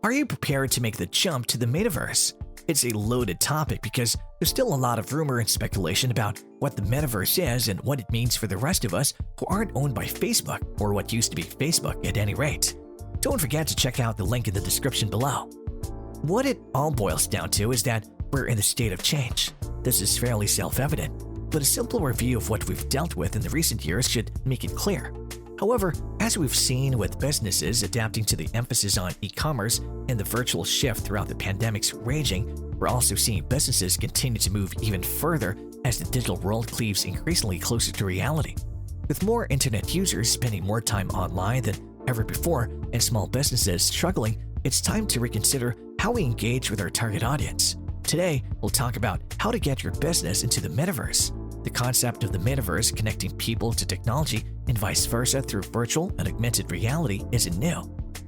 Are you prepared to make the jump to the metaverse? It's a loaded topic because there's still a lot of rumor and speculation about what the metaverse is and what it means for the rest of us who aren't owned by Facebook, or what used to be Facebook at any rate. Don't forget to check out the link in the description below. What it all boils down to is that we're in a state of change. This is fairly self-evident, but a simple review of what we've dealt with in the recent years should make it clear. However, as we've seen with businesses adapting to the emphasis on e-commerce and the virtual shift throughout the pandemic's raging, we're also seeing businesses continue to move even further as the digital world cleaves increasingly closer to reality. With more internet users spending more time online than ever before and small businesses struggling, it's time to reconsider how we engage with our target audience. Today, we'll talk about how to get your business into the metaverse. The concept of the metaverse connecting people to technology and vice versa through virtual and augmented reality isn't new.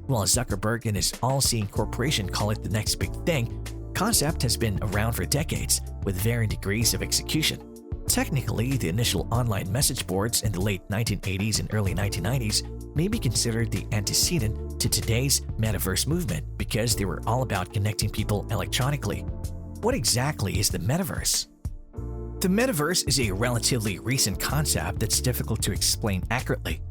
While Zuckerberg and his all-seeing corporation call it the next big thing, the concept has been around for decades with varying degrees of execution. Technically, the initial online message boards in the late 1980s and early 1990s may be considered the antecedent to today's metaverse movement because they were all about connecting people electronically. What exactly is the metaverse? The metaverse is a relatively recent concept that's difficult to explain accurately.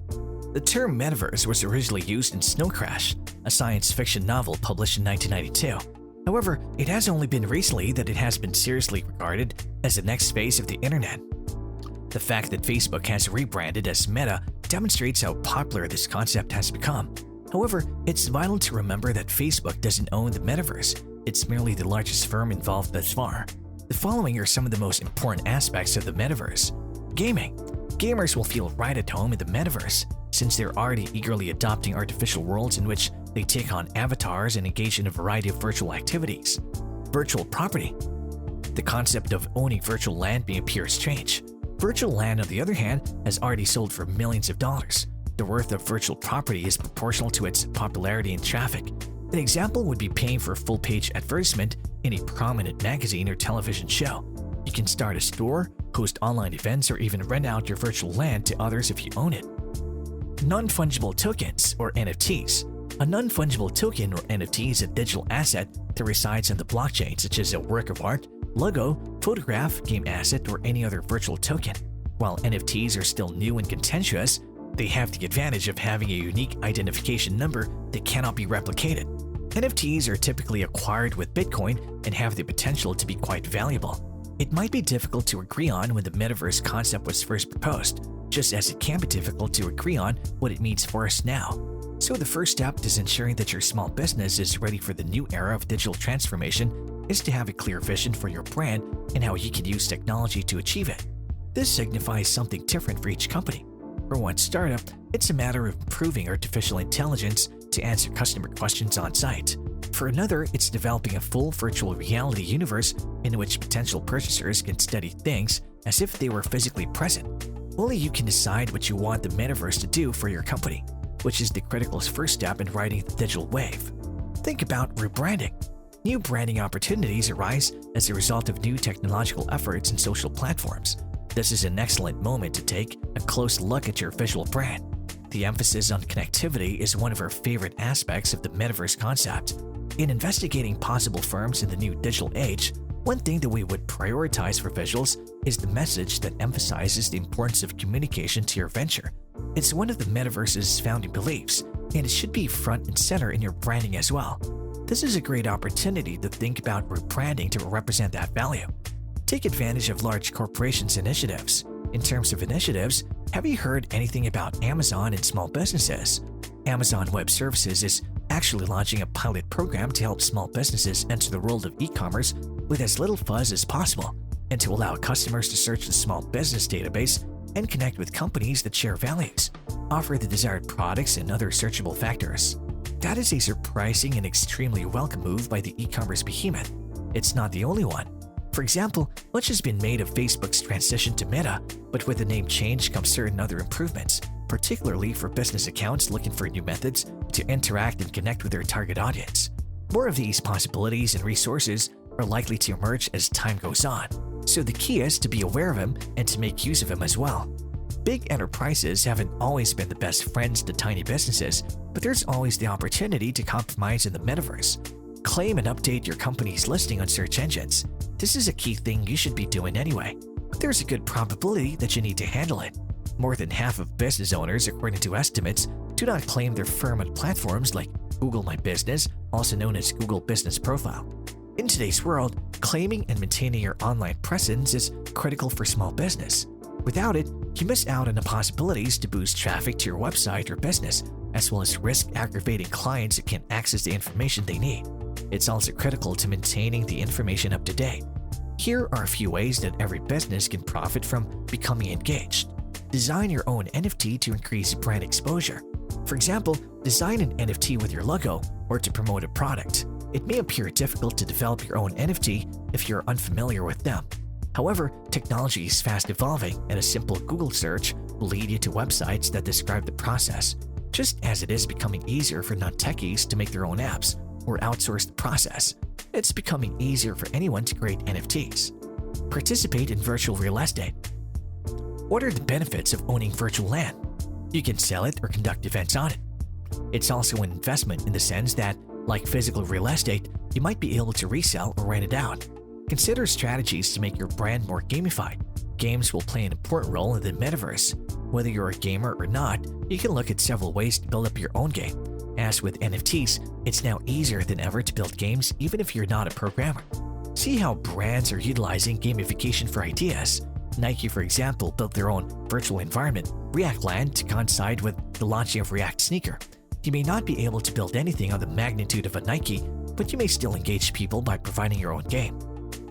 The term metaverse was originally used in Snow Crash, a science fiction novel published in 1992. However, it has only been recently that it has been seriously regarded as the next phase of the internet. The fact that Facebook has rebranded as Meta demonstrates how popular this concept has become. However, it's vital to remember that Facebook doesn't own the metaverse. It's merely the largest firm involved thus far. The following are some of the most important aspects of the metaverse. Gaming. Gamers will feel right at home in the metaverse, since they're already eagerly adopting artificial worlds in which they take on avatars and engage in a variety of virtual activities. Virtual property. The concept of owning virtual land may appear strange. Virtual land, on the other hand, has already sold for millions of dollars. The worth of virtual property is proportional to its popularity and traffic. An example would be paying for a full-page advertisement in a prominent magazine or television show. You can start a store, host online events, or even rent out your virtual land to others if you own it. Non-fungible tokens, or NFTs. A non-fungible token, or NFT, is a digital asset that resides on the blockchain, such as a work of art, logo, photograph, game asset, or any other virtual token. While NFTs are still new and contentious, they have the advantage of having a unique identification number that cannot be replicated. NFTs are typically acquired with Bitcoin and have the potential to be quite valuable. It might be difficult to agree on when the metaverse concept was first proposed, just as it can be difficult to agree on what it means for us now. So the first step is ensuring that your small business is ready for the new era of digital transformation is to have a clear vision for your brand and how you can use technology to achieve it. This signifies something different for each company. For one startup, it's a matter of improving artificial intelligence to answer customer questions on site. For another, it's developing a full virtual reality universe in which potential purchasers can study things as if they were physically present. Only you can decide what you want the metaverse to do for your company, which is the critical first step in riding the digital wave. Think about rebranding. New branding opportunities arise as a result of new technological efforts and social platforms. This is an excellent moment to take a close look at your visual brand. The emphasis on connectivity is one of our favorite aspects of the metaverse concept. In investigating possible firms in the new digital age, one thing that we would prioritize for visuals is the message that emphasizes the importance of communication to your venture. It's one of the metaverse's founding beliefs, and it should be front and center in your branding as well. This is a great opportunity to think about rebranding to represent that value. Take advantage of large corporations' initiatives. In terms of initiatives, have you heard anything about Amazon and small businesses? Amazon Web Services is actually launching a pilot program to help small businesses enter the world of e-commerce with as little fuzz as possible, and to allow customers to search the small business database and connect with companies that share values, offer the desired products, and other searchable factors. That is a surprising and extremely welcome move by the e-commerce behemoth. It's not the only one. For example, much has been made of Facebook's transition to Meta, but with the name change come certain other improvements, particularly for business accounts looking for new methods to interact and connect with their target audience. More of these possibilities and resources are likely to emerge as time goes on, so the key is to be aware of them and to make use of them as well. Big enterprises haven't always been the best friends to tiny businesses, but there's always the opportunity to compromise in the metaverse. Claim and update your company's listing on search engines. This is a key thing you should be doing anyway, but there's a good probability that you need to handle it. More than half of business owners, according to estimates, do not claim their firm on platforms like Google My Business, also known as Google Business Profile. In today's world, claiming and maintaining your online presence is critical for small business. Without it, you miss out on the possibilities to boost traffic to your website or business, as well as risk aggravating clients who can't access the information they need. It's also critical to maintaining the information up to date. Here are a few ways that every business can profit from becoming engaged. Design your own NFT to increase brand exposure. For example, design an NFT with your logo or to promote a product. It may appear difficult to develop your own NFT if you're unfamiliar with them. However, technology is fast evolving, and a simple Google search will lead you to websites that describe the process. Just as it is becoming easier for non-techies to make their own apps or outsource the process, it's becoming easier for anyone to create NFTs. Participate in virtual real estate. What are the benefits of owning virtual land? You can sell it or conduct events on it. It's also an investment in the sense that, like physical real estate, you might be able to resell or rent it out. Consider strategies to make your brand more gamified. Games will play an important role in the metaverse. Whether you're a gamer or not, you can look at several ways to build up your own game. As with NFTs, it's now easier than ever to build games even if you're not a programmer. See how brands are utilizing gamification for ideas. Nike, for example, built their own virtual environment, React Land, to coincide with the launching of React Sneaker. You may not be able to build anything on the magnitude of a Nike, but you may still engage people by providing your own game.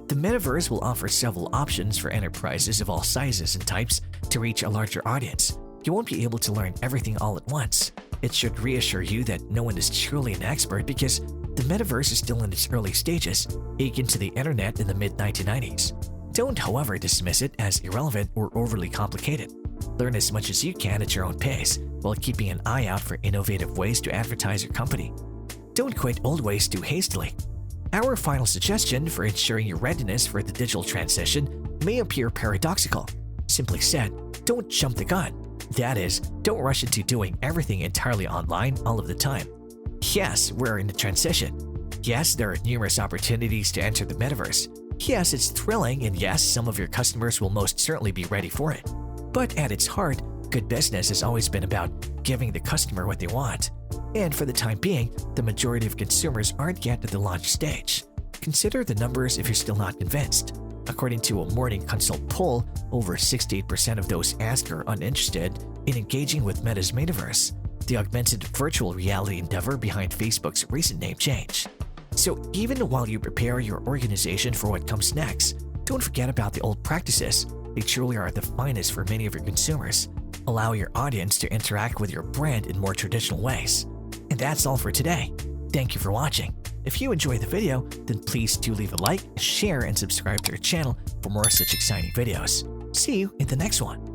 The metaverse will offer several options for enterprises of all sizes and types to reach a larger audience. You won't be able to learn everything all at once. It should reassure you that no one is truly an expert because the metaverse is still in its early stages, akin to the internet in the mid-1990s. Don't, however, dismiss it as irrelevant or overly complicated. Learn as much as you can at your own pace, while keeping an eye out for innovative ways to advertise your company. Don't quit old ways too hastily. Our final suggestion for ensuring your readiness for the digital transition may appear paradoxical. Simply said, don't jump the gun. That is, don't rush into doing everything entirely online all of the time. Yes, we're in a transition. Yes, there are numerous opportunities to enter the metaverse. Yes, it's thrilling, and yes, some of your customers will most certainly be ready for it. But at its heart, good business has always been about giving the customer what they want. And for the time being, the majority of consumers aren't yet at the launch stage. Consider the numbers if you're still not convinced. According to a Morning Consult poll, over 68% of those asked are uninterested in engaging with Meta's Metaverse, the augmented virtual reality endeavor behind Facebook's recent name change. So even while you prepare your organization for what comes next, don't forget about the old practices. They truly are the finest for many of your consumers. Allow your audience to interact with your brand in more traditional ways. And that's all for today. Thank you for watching. If you enjoyed the video, then please do leave a like, share, and subscribe to our channel for more such exciting videos. See you in the next one.